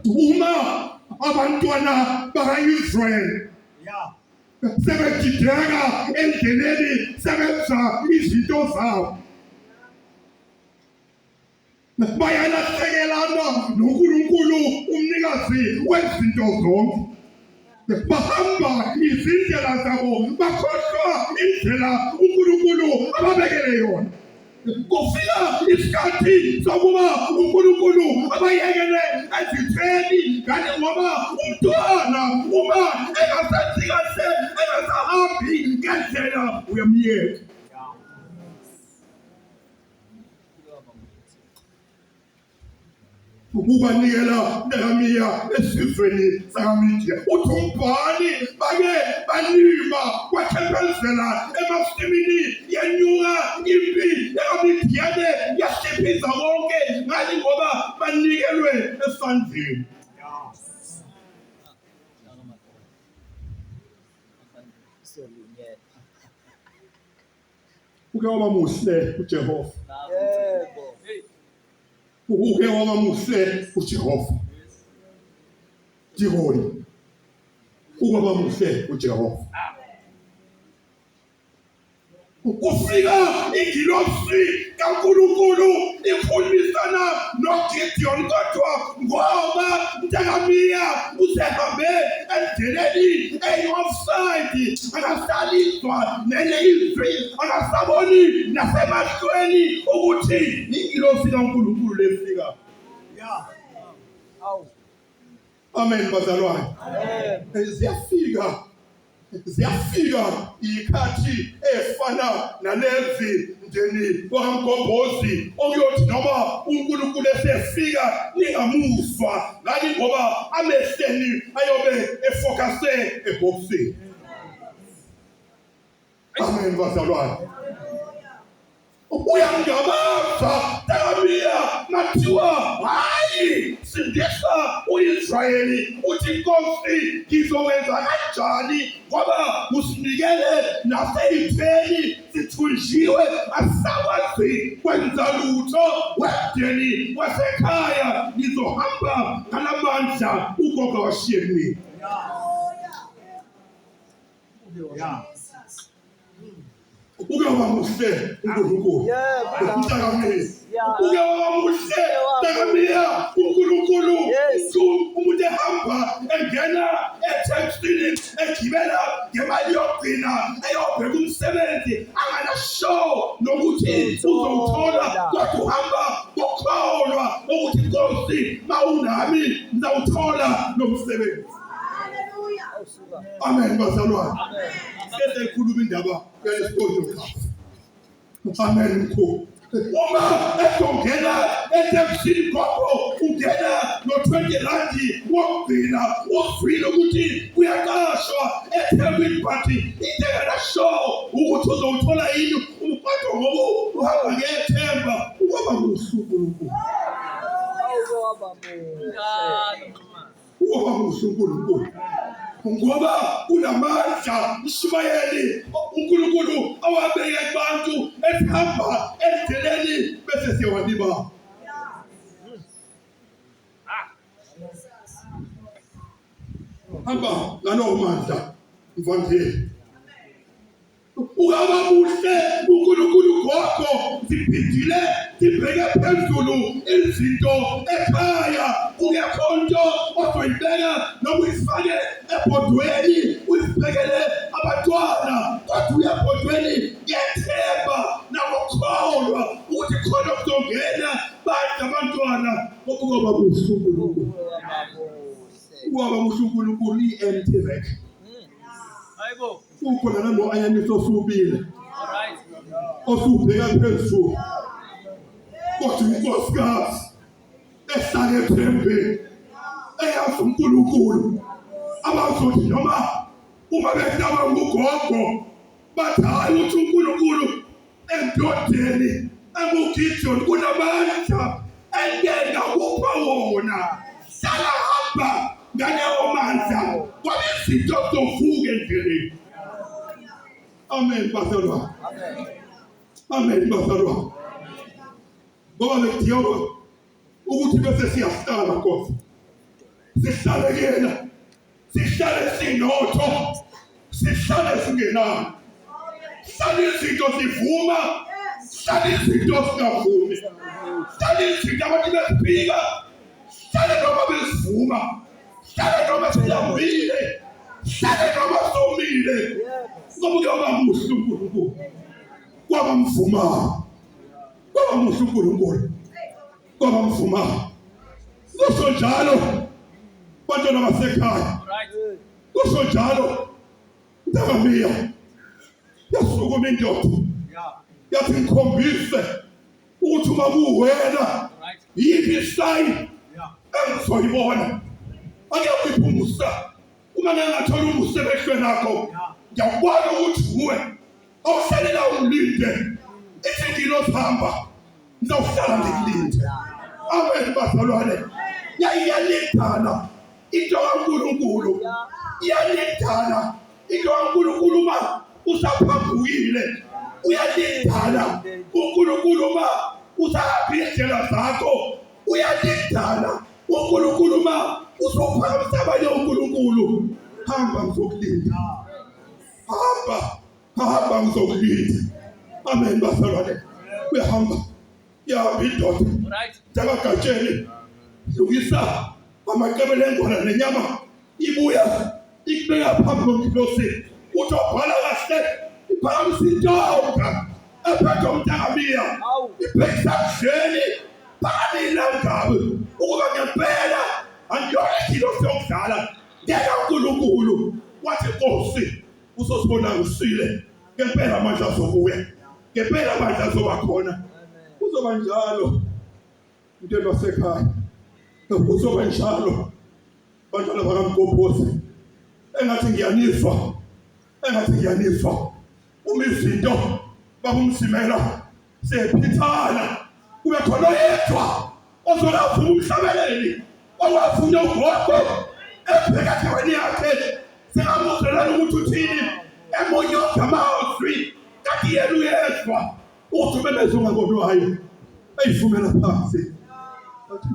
uma abantwana baka-Israyeli sebedideka endleleni sebenza izinto zabo, bayalahlekelana noNkulunkulu umnikazi wezinto zonke, bahamba izindlela zabo bakhohlwa indlela uNkulunkulu ababekele yona. Kufika isikhathi sokuba uNkulunkulu abayekele ezitheni, kanti ngoba umntwana uma engasenzi kahle, engasahambi ngendlela, uyamyeka. Ukubanikela Nehemiya esizweni sakaMidiya, uthi umbhali bake balima kwathempezela emasimini yenyuka impi yakaMidiyane yahliphiza konke, ngani ngoba banikelwe esandleni. Uke waba muhle uJehova. Yebo. Uke waba muhle uJehova. Jehova. Uke waba muhle uJehova. Kufika ingilosi kaNkulunkulu ikhulumisana noGideon, kodwa ngoba Nehemiya usehambe endleleni eyi-offside, akasalizwa nene izwi, akasaboni nasemahlweni ukuthi ingilosi kaNkulunkulu lefika. Amen bazalwane. Ziyafika ikhathi efana nalezi njeni wakamgombozi okuyothi noma uNkulunkulu esefika ningamuswa, ngani ngoba amehleni ayobe efokase ebhokisini. Amen bazalwane. Uyangabaza Nehemiya mathiwa hayi sindisa uIsrayeli, uthi Nkosi ngizokwenza kanjani ngoba usinikele naseyitheni sithunjiwe, asakwazi kwenza lutho, wedeni wasekhaya ngizohamba ngalamandla ugogo washiye mina. Uke waba muhle uNkulunkulu. Uke waba muhle Nehemiya uNkulunkulu. Umuntu ehamba engena etextini egibela ngemali yokugcina eyobheka umsebenzi, anganashow nokuthi uzowuthola, kodwa uhamba ngokukholwa ukuthi Nkosi mawunami ngizawuthola lo msebenzi. Amen bazalwane. Sese ikhuluma indaba yalesikolo kahle. Amen mkhulu. Uma esongena eThekwini khopho ungena no20 rand wokugcina, uzwile ukuthi uyaqashwa eThekwini, but intela show ukuthi uzowuthola yini umqondo ngoba uhamba ngethemba ukuba uNkulunkulu. Uba uNkulunkulu ngoba unamandla. Ishumayeli uNkulunkulu awabeke abantu esihamba endleleni bese siyawaliba. Hamba ngalowo mandla mvangeli. Ukaba muhle uNkulunkulu ngokho siphindile sibheke phezulu izinto ekhaya. Uyakhonto ozoyibeka noma uyifake ebhodweni, uyibhekele abantwana, kodwa uyabhodweni ngethemba nangokukholwa ukuthi khona kuzongena badla abantwana. Ukuba muhle uNkulunkulu, ukuba muhle uNkulunkulu i-empty rack. Hayibo ukhona nalo ayaniso subile. Alright. Osubheka phezulu. Kodwa uNkosikazi ehlale ethembeni eyazi uNkulunkulu, abazothi noma uma behlaba ngugogo bathi hayi uthi uNkulunkulu endodeni enguGideon kunamandla engena kupha wona, hlala hamba ngaleyo mandla ngoba izinto zovuka endleleni. Amen bazalwane. Amen bazalwane. Ngoba ngidinga ukuthi bese siyahlala Nkosi. sihlale kuyena, sihlale sinotho, sihlale singenani, sihlale izinto zivuma, sihlale izinto singavumi, sihlale izinto abantu bezibhika, sihlale noma bezivuma, sihlale noma silambile, sihlale noma somile, ngoba kuyaba muhle uNkulunkulu, kwaba mvumayo, kwaba muhle uNkulunkulu, kwaba mvumayo. Kusho njalo bantwana basekhaya, kusho njalo Mtakamiya yasukuma indoda yathi ngikhombise ukuthi uma kuwena yiphi isayini engizoyibona. Akuyakuphumusa uma ngingathola umusa emehlweni akho, ngiyakubona ukuthi uwe awuhlalela umlinde, ithi ngilosihamba ngizawuhlala ngikulinde. Amen bazalwane, iyalindana into kaNkulunkulu, iyalindana into kaNkulunkulu uma usaphambukile, uyalindana uNkulunkulu uma usahamba indlela zakho, uyalindana uNkulunkulu uma usophakamisa abanye uNkulunkulu. Hamba ngizokulinda, hamba ngizokulinda. Amen bazalwane, uyahamba yahamba indoda njengagatsheni lungisa amaqebele engwala nenyama, ibuya ikubeka phambi komkhilosi, uthi wabhala kahle, iphakamisa intonga ephethe uMtakamiya, ibhekisa kudleni phakamile ngabe ukuba ngempela angiyona ikhilosi yokudlala ngeka uNkulunkulu. Wathi Nkosi uzosibona ngisile, ngempela manje azobuya, ngempela manje azoba khona. Kuzoba njalo into basekhaya, kuzoba njalo bantwana bakaMgobhozi. Engathi ngiyanizwa uma izinto babumsimela sephithana, kube khona oyedwa ozolavuma umhlabeleli owafuna ugogo ebheka endaweni yakhe, singamuzwelana ukuthi uthini emonyoka amazwi, kanti yena uyezwa uthi umemezunga ngonwayo eyivumela phansi athi